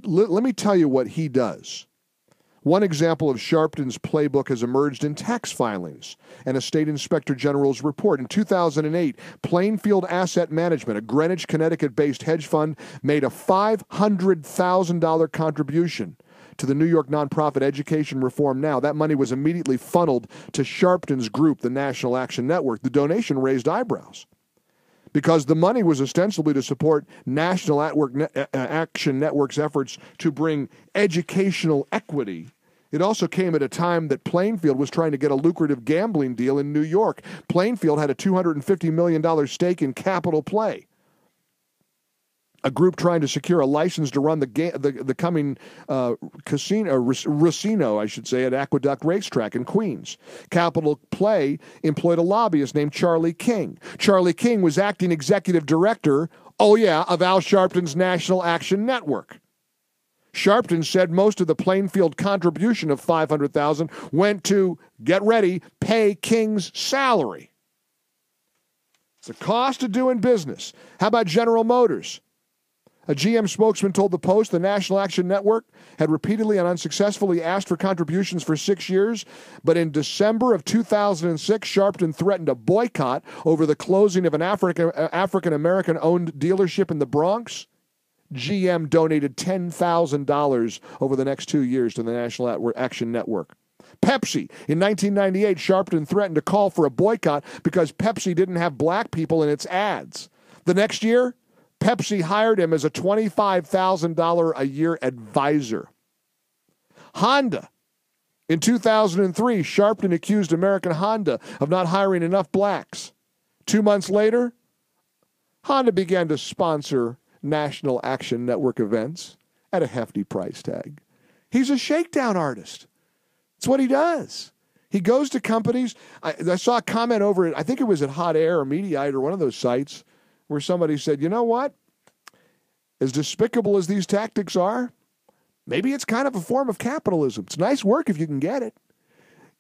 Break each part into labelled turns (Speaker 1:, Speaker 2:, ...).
Speaker 1: let me tell you what he does. One example of Sharpton's playbook has emerged in tax filings and a state inspector general's report. In 2008, Plainfield Asset Management, a Greenwich, Connecticut-based hedge fund, made a $500,000 contribution to the New York nonprofit Education Reform Now. That money was immediately funneled to Sharpton's group, the National Action Network. The donation raised eyebrows because the money was ostensibly to support National Action Network's efforts to bring educational equity. It also came at a time that Plainfield was trying to get a lucrative gambling deal in New York. Plainfield had a $250 million stake in Capital Play, a group trying to secure a license to run the coming Racino, I should say, at Aqueduct Racetrack in Queens. Capital Play employed a lobbyist named Charlie King. Charlie King was acting executive director, of Al Sharpton's National Action Network. Sharpton said most of the Plainfield contribution of $500,000 went to, get ready, pay King's salary. It's the cost of doing business. How about General Motors? A GM spokesman told the Post the National Action Network had repeatedly and unsuccessfully asked for contributions for 6 years, but in December of 2006, Sharpton threatened a boycott over the closing of an African-American-owned dealership in the Bronx. GM donated $10,000 over the next 2 years to the National Action Network. Pepsi. In 1998, Sharpton threatened to call for a boycott because Pepsi didn't have black people in its ads. The next year, Pepsi hired him as a $25,000 a year advisor. Honda. In 2003, Sharpton accused American Honda of not hiring enough blacks. 2 months later, Honda began to sponsor National Action Network events at a hefty price tag. He's a shakedown artist. It's what he does. He goes to companies. I saw a comment over it. I think it was at Hot Air or Mediaite or one of those sites where somebody said, you know what? As despicable as these tactics are, maybe it's kind of a form of capitalism. It's nice work if you can get it.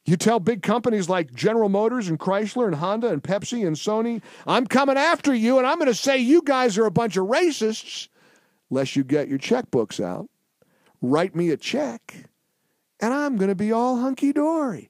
Speaker 1: You tell big companies like General Motors and Chrysler and Honda and Pepsi and Sony, I'm coming after you and I'm going to say you guys are a bunch of racists, lest you get your checkbooks out. Write me a check and I'm going to be all hunky-dory.